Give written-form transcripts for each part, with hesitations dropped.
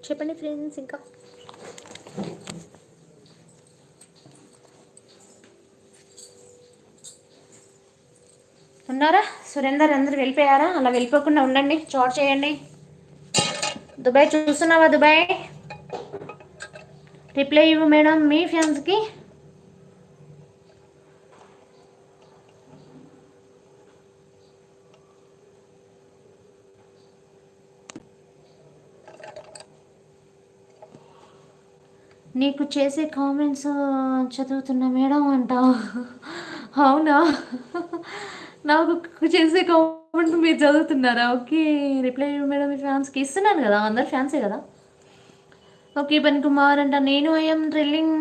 చెప్పండి ఫ్రెండ్స్. ఇంకా ఉన్నారా? సురేందర్ అందరు వెళ్ళిపోయారా? అలా వెళ్ళిపోకుండా ఉండండి, చాట్ చేయండి. దుబాయ్ చూస్తున్నావా? దుబాయ్ రిప్లై ఇవ్వు మేడం మీ ఫ్యాన్స్కి. నీకు చేసే కామెంట్స్ చదువుతున్నా మేడం అంట. అవునా? నాకు చేసే కామెంట్ మీరు చదువుతున్నారా? ఓకే, రిప్లై మేడం మీ ఫ్యాన్స్కి ఇస్తున్నాను కదా, అందరు ఫ్యాన్సే కదా. ఓకే పన్ కుమార్ అంట, నేను I'm drilling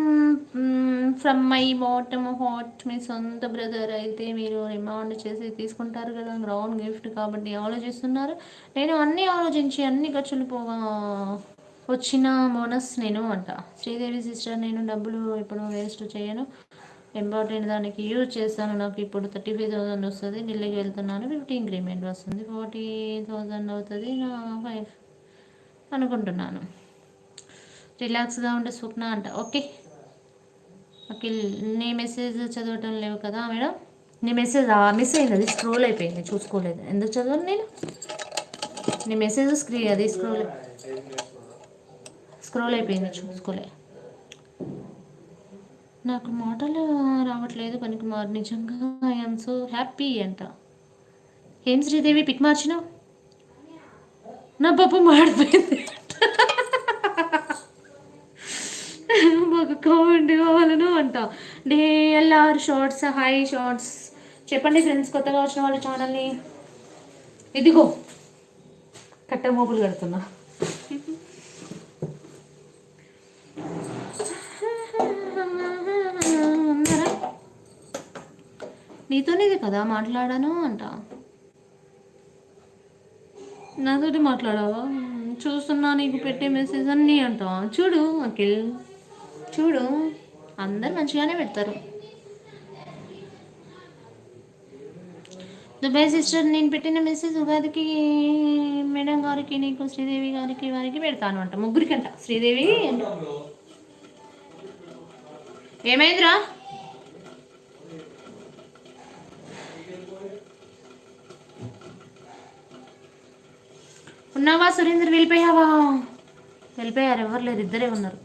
from my bottom heart. మీ సొంత బ్రదర్ అయితే మీరు రిమాండ్ చేసి తీసుకుంటారు కదా, గ్రౌండ్ గిఫ్ట్ కాబట్టి ఆలోచిస్తున్నారు. నేను అన్నీ ఆలోచించి అన్ని ఖర్చులు పోగా వచ్చిన బోనస్ నేను అంట. శ్రీదేవి సిస్టర్, నేను డబ్బులు ఇప్పుడు వేస్ట్ చేయను, ఇంపార్టెంట్ దానికి యూజ్ చేస్తాను. నాకు ఇప్పుడు 35,000 వస్తుంది, ఢిల్లీకి వెళ్తున్నాను, 50 ఇంక్రిమెంట్ వస్తుంది, 40,000 అవుతుంది నా 5 అనుకుంటున్నాను. రిలాక్స్గా ఉండే స్వప్న అంట. ఓకే అఖిల్, నీ మెసేజ్ చదవటం లేవు కదా మేడం. నీ మెసేజ్ మిస్ అయింది, అది స్క్రోల్ అయిపోయింది, చూసుకోలేదు. ఎందుకు చదవను నేను? నీ మెసేజ్ అది స్క్రోల్ అయిపోయింది, చూసుకోలే. నాకు మాటలు రావట్లేదు పనికుమార్, నిజంగా ఐఎమ్ సో హ్యాపీ అంట. ఏం శ్రీదేవి పిక్ మార్చినావు? నా పప్పు మాడిపోయింది. మాకు కామెంట్ కావాలను అంట. డిఎల్ఆర్ షార్ట్స్, హై షార్ట్స్ చెప్పండి ఫ్రెండ్స్, కొత్తగా వచ్చిన వాళ్ళ ఛానల్ని. ఇదిగో కట్ట మోపులు కడుతున్నా. నీతోనేది కదా మాట్లాడాను అంట. నాతోటి మాట్లాడావా? చూస్తున్నా నీకు పెట్టే మెసేజ్ అన్నీ అంట. చూడు అఖిల్, చూడు అందరు మంచిగానే పెడతారు. దుబాయ్ సిస్టర్, నేను పెట్టిన మెసేజ్ ఉగాదికి మేడం గారికి, నీకు, శ్రీదేవి గారికి, వారికి పెడతాను అంట. ముగ్గురికి అంట. శ్రీదేవి ఏమైందిరా? ఉన్నావా సురేందర్? వెళ్ళిపోయావా? వెళ్ళిపోయారు, ఎవరు లేరు, ఇద్దరే ఉన్నారు.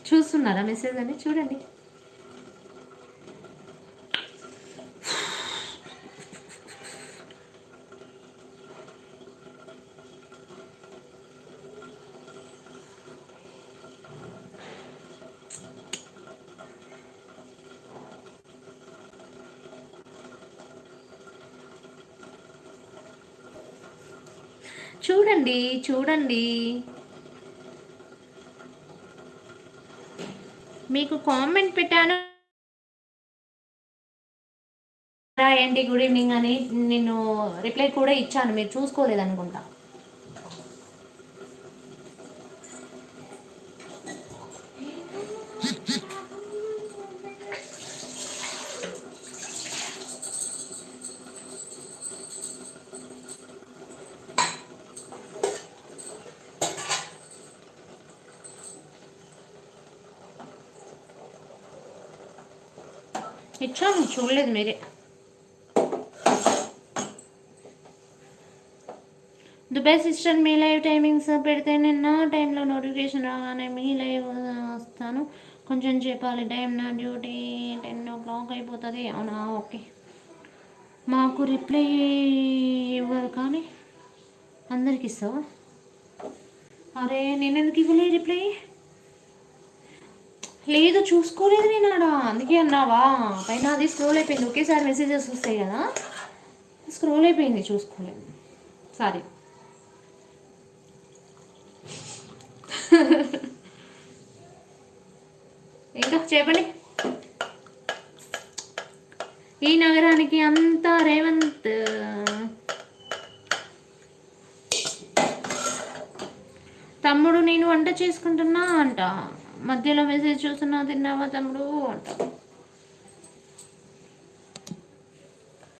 చూస్తున్నారా మెసేజ్ అని? చూడండి. చూడండి చూడండి, మీకు కామెంట్ పెట్టాను రాయండి గుడ్ ఈవినింగ్ అని. నేను రిప్లై కూడా ఇచ్చాను, మీరు చూసుకోలేదనుకుంటా. ఇచ్చాను, చూడలేదు మీరే. దుబాయ్ సిస్టర్, మీ లైవ్ టైమింగ్స్ పెడితే నిన్న టైంలో నోటిఫికేషన్ రాగానే మీ లైవ్ వస్తాను. కొంచెం చెప్పాలి, టైం నా డ్యూటీ 10 o'clock అయిపోతుంది. అవునా? ఓకే. మాకు రిప్లై ఇవ్వరు కానీ అందరికి ఇస్తావా? అరే నేను ఎందుకు ఇవ్వలేదు రిప్లై? లేదు, చూసుకోలేదు నేను ఆడ, అందుకే అన్నావా? పైన అది స్క్రోల్ అయిపోయింది, ఒకేసారి మెసేజెస్ వస్తాయి కదా, స్క్రోల్ అయిపోయింది, చూసుకోలేదు. సారీ. ఇంకా చెప్పండి. ఈ నగరానికి అంతా రేవంత్. తమ్ముడు, నేను వంట చేసుకుంటున్నా అంట. మధ్యలో మెసేజ్ చూస్తున్నా, తిన్నావా తమ్ముడు అంట.